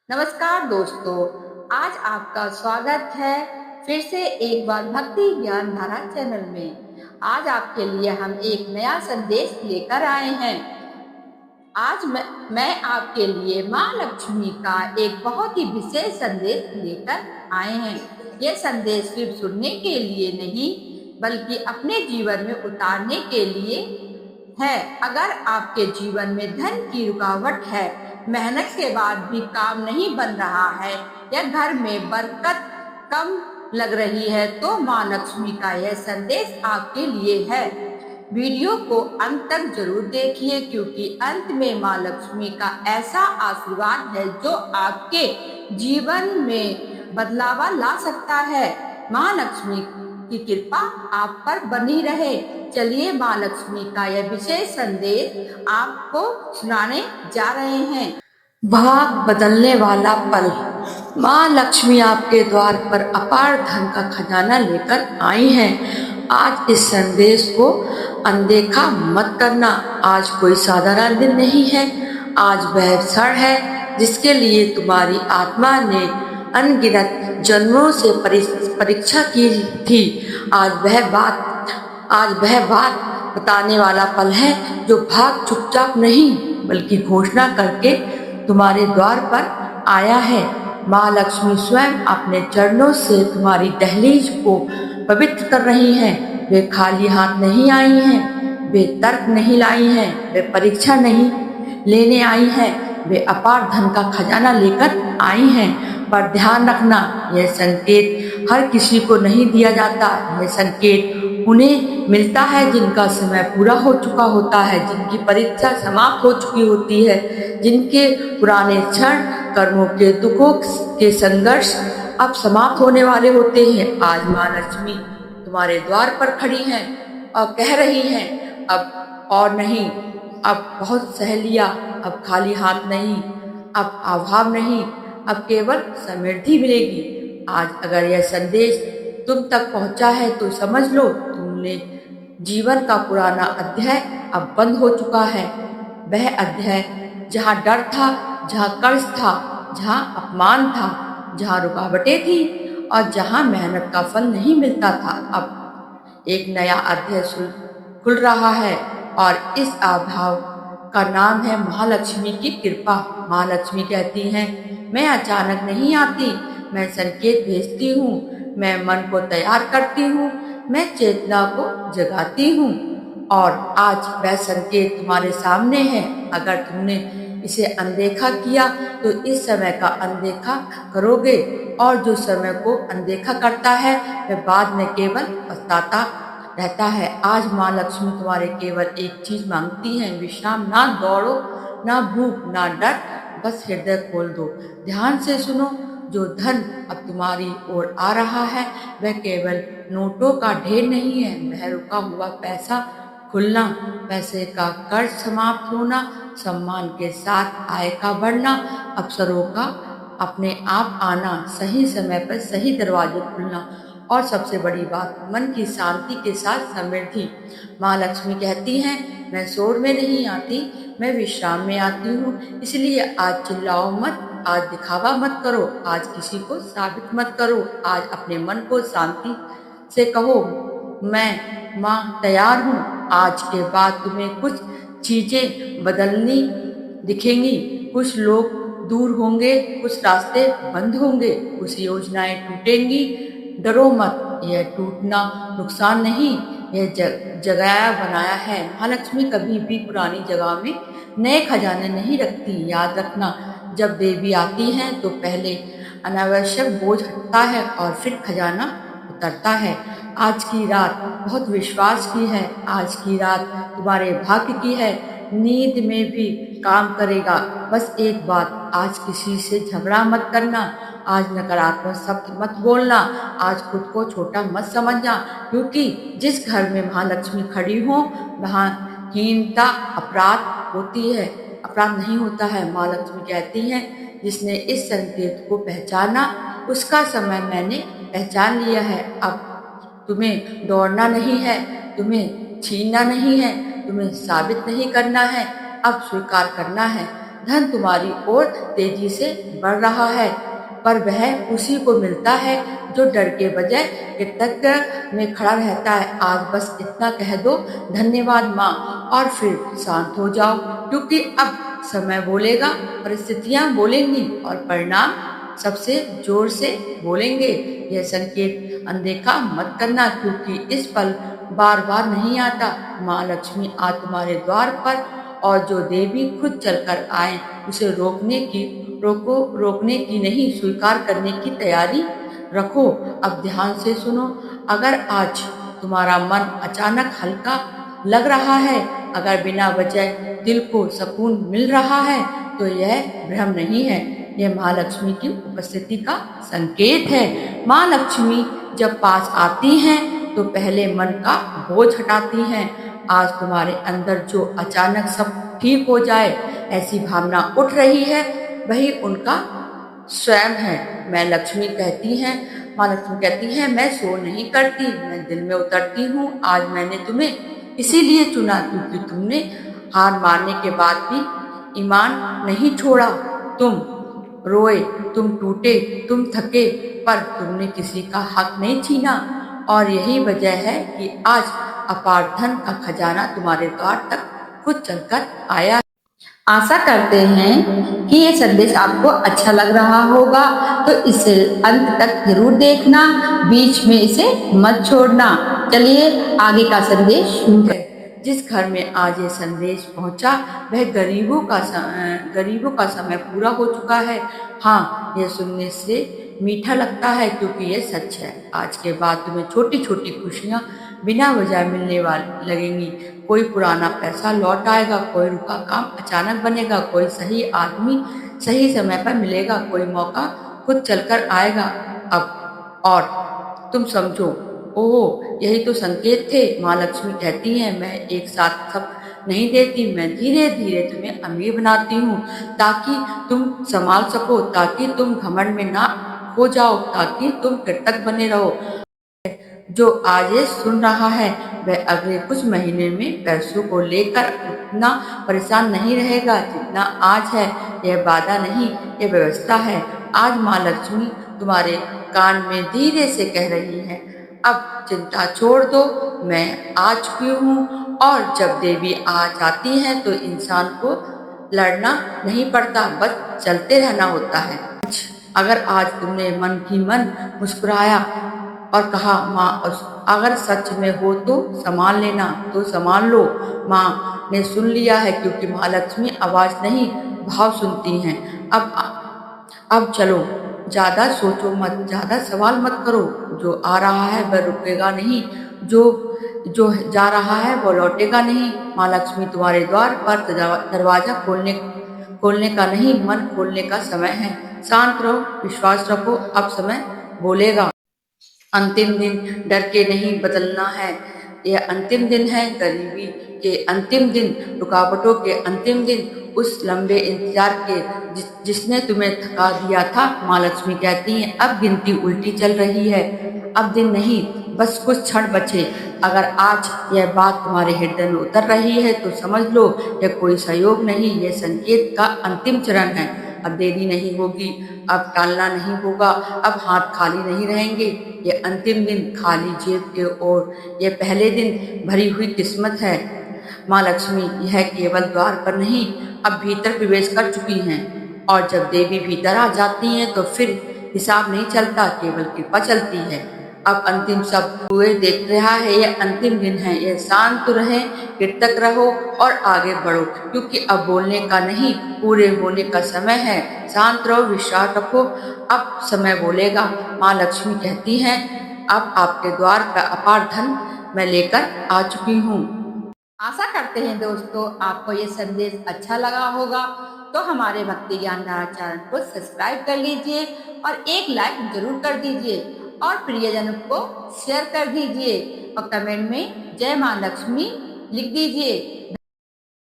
नमस्कार दोस्तों, आज आपका स्वागत है फिर से एक बार भक्ति ज्ञान धारा चैनल में। आज आपके लिए हम एक नया संदेश लेकर आए हैं। आज मैं आपके लिए माँ लक्ष्मी का एक बहुत ही विशेष संदेश लेकर आए हैं। यह संदेश सिर्फ सुनने के लिए नहीं बल्कि अपने जीवन में उतारने के लिए है। अगर आपके जीवन में धन की रुकावट है, मेहनत के बाद भी काम नहीं बन रहा है या घर में बरकत कम लग रही है, तो माँ लक्ष्मी का यह संदेश आपके लिए है। वीडियो को अंत तक जरूर देखिए, क्योंकि अंत में माँ लक्ष्मी का ऐसा आशीर्वाद है जो आपके जीवन में बदलाव ला सकता है। माँ लक्ष्मी की कृपा आप पर बनी रहे। चलिए माँ लक्ष्मी का यह विशेष संदेश आपको सुनाने जा रहे हैं। भाग बदलने वाला पल। माँ लक्ष्मी आपके द्वार पर अपार धन का खजाना लेकर आई हैं। आज इस संदेश को अनदेखा मत करना। आज कोई साधारण दिन नहीं है। आज वह क्षण है जिसके लिए तुम्हारी आत्मा ने अनगिनत जन्मों से परीक्षा की थी। आज वह बात बताने वाला पल है जो भाग चुपचाप नहीं बल्कि घोषणा करके तुम्हारे द्वार पर आया है। माँ लक्ष्मी स्वयं अपने चरणों से तुम्हारी दहलीज को पवित्र कर रही हैं। वे खाली हाथ नहीं आई हैं, वे तर्क नहीं लाई हैं, वे परीक्षा नहीं लेने आई हैं, वे अपार धन का खजाना लेकर आई हैं। पर ध्यान रखना, यह संकेत हर किसी को नहीं दिया जाता। यह संकेत उन्हें मिलता है जिनका समय पूरा हो चुका होता है, जिनकी परीक्षा समाप्त हो चुकी होती है, जिनके पुराने क्षण कर्मों के दुखों के संघर्ष अब समाप्त होने वाले होते हैं। आज माँ लक्ष्मी तुम्हारे द्वार पर खड़ी हैं और कह रही हैं, अब और नहीं, अब बहुत सह लिया, अब खाली हाथ नहीं, अब अभाव नहीं, अब केवल समृद्धि मिलेगी। आज अगर यह संदेश तुम तक पहुंचा है तो समझ लो, तुमने जीवन का पुराना अध्याय अब बंद हो चुका है। वह अध्याय जहाँ डर था, जहाँ कर्ज था, जहाँ अपमान था, जहाँ रुकावटें थी और जहाँ मेहनत का फल नहीं मिलता था, अब एक नया अध्याय खुल रहा है। और इस अभाव का नाम है महालक्ष्मी की कृपा। माँ लक्ष्मी कहती हैं, मैं अचानक नहीं आती, मैं संकेत भेजती हूँ, मैं मन को तैयार करती हूँ, मैं चेतना को जगाती हूँ। और आज वह संकेत तुम्हारे सामने है। अगर तुमने इसे अनदेखा किया तो इस समय का अनदेखा करोगे, और जो समय को अनदेखा करता है वह बाद में केवल पछताता रहता है। आज माँ लक्ष्मी तुम्हारे केवल एक चीज मांगती है, विश्राम। ना दौड़ो, ना भूख, ना डर, बस हृदय खोल दो। ध्यान से सुनो, जो धन अब तुम्हारी ओर आ रहा है वह केवल नोटों का ढेर नहीं है, वह रुका हुआ पैसा खुलना, पैसे का कर्ज समाप्त होना, सम्मान के साथ आय का बढ़ना, अवसरों का अपने आप आना, सही समय पर सही दरवाजे खुलना, और सबसे बड़ी बात, मन की शांति के साथ समृद्धि। माँ लक्ष्मी कहती हैं, मैं शोर में नहीं आती, मैं विश्राम में आती हूँ। इसलिए आज चिल्लाओ मत, आज दिखावा मत करो, आज किसी को साबित मत करो। आज अपने मन को शांति से कहो, मैं माँ तैयार हूँ। आज के बाद तुम्हें कुछ चीजें बदलनी दिखेंगी, कुछ लोग दूर होंगे, कुछ रास्ते बंद होंगे, कुछ योजनाएं टूटेंगी। डरो मत, यह टूटना नुकसान नहीं, यह जगाया बनाया है। महालक्ष्मी कभी भी पुरानी जगह में नए खजाने नहीं रखती। याद रखना, जब देवी आती हैं तो पहले अनावश्यक बोझ हटता है और फिर खजाना उतरता है। आज की रात बहुत विश्वास की है, आज की रात तुम्हारे भाग्य की है, नींद में भी काम करेगा। बस एक बात, आज किसी से झगड़ा मत करना, आज नकारात्मक शब्द मत बोलना, आज खुद को छोटा मत समझना, क्योंकि जिस घर में महालक्ष्मी खड़ी हो वहाँ हीनता अपराध होती है, अपराध नहीं होता है। माँ लक्ष्मी कहती हैं, जिसने इस संकेत को पहचाना उसका समय मैंने पहचान लिया है। अब तुम्हें दौड़ना नहीं है, तुम्हें छीनना नहीं है, तुम्हें साबित नहीं करना है, अब स्वीकार करना है। धन तुम्हारी ओर तेजी से बढ़ रहा है, पर वह उसी को मिलता है जो डर के बजाय कृतज्ञ में खड़ा रहता है। आज बस इतना कह दो, धन्यवाद माँ, और फिर शांत हो जाओ, क्योंकि अब समय बोलेगा, परिस्थितियां बोलेंगी और परिणाम सबसे जोर से बोलेंगे। यह संकेत अनदेखा मत करना, क्योंकि इस पल बार बार नहीं आता। माँ लक्ष्मी आज तुम्हारे द्वार पर, और जो देवी खुद चलकर आए उसे रोकने की नहीं, स्वीकार करने की तैयारी रखो। अब ध्यान से सुनो, अगर आज तुम्हारा मन अचानक हल्का लग रहा है, अगर बिना वजह दिल को सुकून मिल रहा है, तो यह भ्रम नहीं है, यह माँ लक्ष्मी की उपस्थिति का संकेत है। माँ लक्ष्मी जब पास आती हैं तो पहले मन का बोझ हटाती हैं। आज तुम्हारे अंदर जो अचानक सब ठीक हो जाए ऐसी भावना उठ रही है, वही उनका स्वयं है। मैं लक्ष्मी कहती हैं माँ लक्ष्मी कहती है, मैं शोर नहीं करती, मैं दिल में उतरती हूँ। आज मैंने तुम्हें इसीलिए चुना क्योंकि तुमने हार मारने के बाद भी ईमान नहीं छोड़ा। तुम रोए, तुम टूटे, तुम थके, पर तुमने किसी का हक नहीं छीना। और यही वजह है कि आज अपार धन का खजाना तुम्हारे द्वार तक खुद चलकर आया। आशा करते हैं कि ये संदेश आपको अच्छा लग रहा होगा, तो इसे अंत तक जरूर देखना, बीच में इसे मत छोड़ना। चलिए आगे का संदेश शुरू करें। जिस घर में आज ये संदेश पहुंचा वह गरीबों का समय पूरा हो चुका है। हाँ, यह सुनने से मीठा लगता है क्योंकि ये सच है। आज के बाद तुम्हें छोटी छोटी खुशियाँ बिना वजह मिलने वाली लगेंगी। कोई पुराना पैसा लौट आएगा, कोई रुका काम अचानक बनेगा, कोई सही आदमी सही समय पर मिलेगा, कोई मौका खुद चलकर आएगा। अब और तुम समझो, ओह यही तो संकेत थे। माँ लक्ष्मी कहती हैं, मैं एक साथ सब नहीं देती, मैं धीरे धीरे तुम्हें अमीर बनाती हूँ, ताकि तुम संभाल सको, ताकि तुम घमंड में ना हो जाओ, ताकि तुम कृतज्ञ बने रहो। जो आज ये सुन रहा है वह अगले कुछ महीने में पैसों को लेकर उतना परेशान नहीं रहेगा जितना आज है। यह वादा नहीं, यह व्यवस्था है। आज माँ लक्ष्मी तुम्हारे कान में धीरे से कह रही है, अब चिंता छोड़ दो, मैं आ चुकी हूँ। और जब देवी आ जाती है तो इंसान को लड़ना नहीं पड़ता, बस चलते रहना होता है। अगर आज तुमने मन ही मन मुस्कुराया और कहा, माँ अगर सच में हो तो संभाल लेना, तो संभाल लो। माँ ने सुन लिया है, क्योंकि माँ लक्ष्मी आवाज नहीं भाव सुनती हैं। अब चलो, ज्यादा सोचो मत, ज्यादा सवाल मत करो। जो आ रहा है वह रुकेगा नहीं, जो जा रहा है वो लौटेगा नहीं। माँ लक्ष्मी तुम्हारे द्वार पर दरवाजा खोलने का नहीं, मन खोलने का समय है। शांत रहो, विश्वास रखो, अब समय बोलेगा। अंतिम दिन डर के नहीं बदलना है, यह अंतिम दिन है गरीबी के अंतिम दिन, रुकावटों के अंतिम दिन, उस लंबे इंतजार के जिसने तुम्हें थका दिया था। माँ लक्ष्मी कहती हैं, अब गिनती उल्टी चल रही है, अब दिन नहीं, बस कुछ क्षण बचे। अगर आज यह बात तुम्हारे हृदय में उतर रही है तो समझ लो, यह कोई सहयोग नहीं, यह संकेत का अंतिम चरण है। अब देरी नहीं होगी, अब टालना नहीं होगा, अब हाथ खाली नहीं रहेंगे। ये अंतिम दिन खाली जेब के ओर, ये पहले दिन भरी हुई किस्मत है। माँ लक्ष्मी यह केवल द्वार पर नहीं, अब भीतर प्रवेश कर चुकी हैं। और जब देवी भीतर आ जाती हैं तो फिर हिसाब नहीं चलता, केवल कृपा चलती है। अब अंतिम सब हुए देख रहा है, यह अंतिम दिन है। यह शांत रहे, कृतज्ञ रहो और आगे बढ़ो, क्योंकि अब बोलने का नहीं, पूरे होने का समय है। शांत रहो, विश्वास रखो, अब समय बोलेगा। माँ लक्ष्मी कहती हैं, अब आपके द्वार पर अपार धन मैं लेकर आ चुकी हूँ। आशा करते हैं दोस्तों आपको ये संदेश अच्छा लगा होगा, तो हमारे भक्ति ज्ञान धारा चैनल को सब्सक्राइब कर लीजिए और एक लाइक जरूर कर दीजिए और प्रियजनों को शेयर कर दीजिए और कमेंट में जय माँ लक्ष्मी लिख दीजिए।